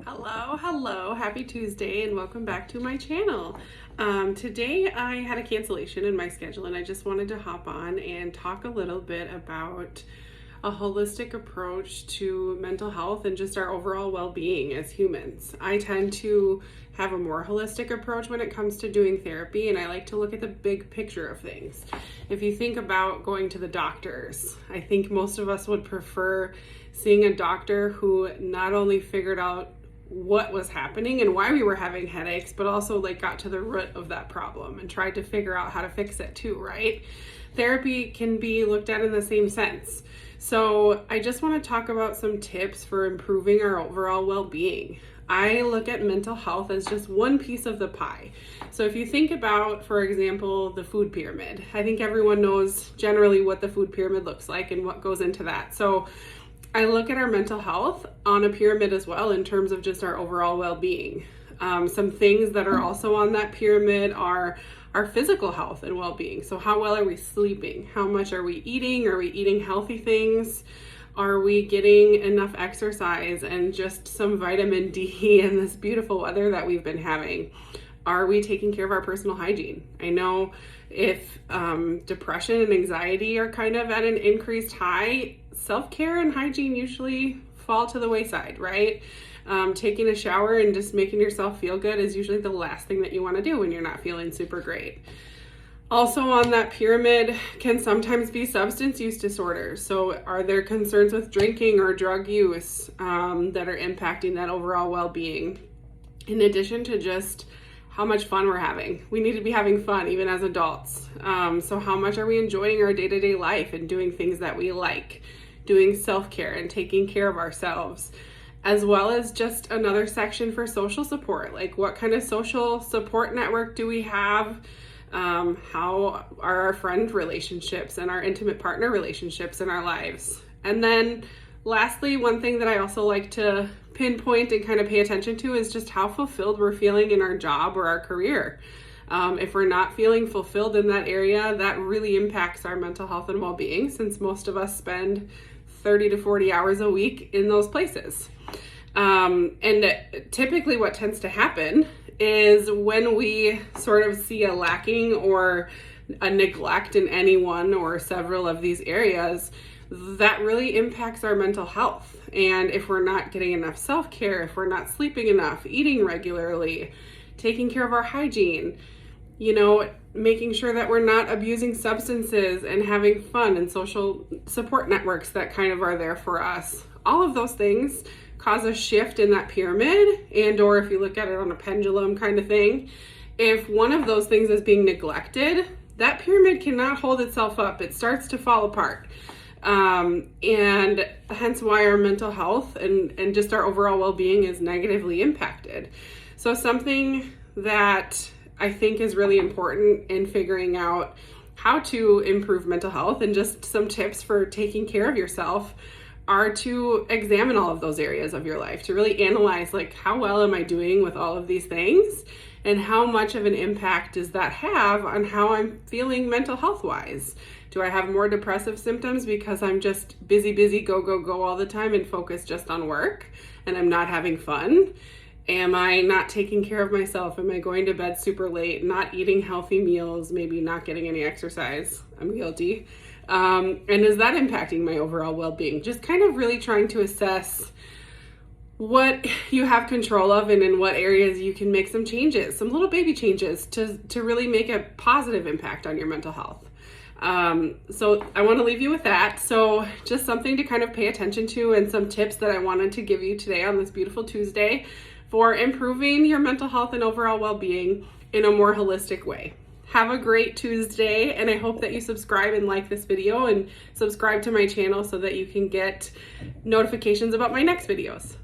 Hello, happy Tuesday and welcome back to my channel. Today I had a cancellation in my schedule and I just wanted to hop on and talk a little bit about a holistic approach to mental health and just our overall well-being as humans. I tend to have a more holistic approach when it comes to doing therapy, and I like to look at the big picture of things. If you think about going to the doctors, I think most of us would prefer seeing a doctor who not only figured out what was happening and why we were having headaches, but also got to the root of that problem and tried to figure out how to fix it too, right? Therapy can be looked at in the same sense. So I just want to talk about some tips for improving our overall well-being. I look at mental health as just one piece of the pie. So if you think about, for example, the food pyramid, I think everyone knows generally what the food pyramid looks like and what goes into that. So I look at our mental health on a pyramid as well in terms of just our overall well-being. Some things that are also on that pyramid are our physical health and well-being. So how well are we sleeping? How much are we eating? Are we eating healthy things? Are we getting enough exercise and just some vitamin D in this beautiful weather that we've been having? Are we taking care of our personal hygiene? I know if depression and anxiety are kind of at an increased high, self-care and hygiene usually fall to the wayside, right? Taking a shower and just making yourself feel good is usually the last thing that you want to do when you're not feeling super great. Also on that pyramid can sometimes be substance use disorders. So are there concerns with drinking or drug use that are impacting that overall well-being? In addition to just how much fun we're having. We need to be having fun even as adults. So how much are we enjoying our day-to-day life and doing things that we like, doing self-care and taking care of ourselves, as well as just another section for social support. Like what kind of social support network do we have? How are our friend relationships and our intimate partner relationships in our lives? And then lastly, one thing that I also like to pinpoint and kind of pay attention to is just how fulfilled we're feeling in our job or our career. If we're not feeling fulfilled in that area, that really impacts our mental health and well-being, since most of us spend 30 to 40 hours a week in those places. And typically what tends to happen is when we sort of see a lacking or a neglect in any one or several of these areas, that really impacts our mental health. And if we're not getting enough self-care, if we're not sleeping enough, eating regularly, taking care of our hygiene, making sure that we're not abusing substances and having fun and social support networks that kind of are there for us. All of those things cause a shift in that pyramid, and or if you look at it on a pendulum kind of thing, if one of those things is being neglected, that pyramid cannot hold itself up. It starts to fall apart. And hence why our mental health and just our overall well-being is negatively impacted. So something that I think is really important in figuring out how to improve mental health and just some tips for taking care of yourself are to examine all of those areas of your life, to really analyze how well am I doing with all of these things and how much of an impact does that have on how I'm feeling mental health wise. Do I have more depressive symptoms because I'm just busy, go all the time and focused just on work and I'm not having fun? Am I not taking care of myself? Am I going to bed super late, not eating healthy meals, maybe not getting any exercise? I'm guilty. And is that impacting my overall well-being? Just kind of really trying to assess what you have control of and in what areas you can make some changes, some little baby changes to really make a positive impact on your mental health. So I want to leave you with that. So just something to kind of pay attention to and some tips that I wanted to give you today on this beautiful Tuesday for improving your mental health and overall well-being in a more holistic way. Have a great Tuesday, and I hope that you subscribe and like this video and subscribe to my channel so that you can get notifications about my next videos.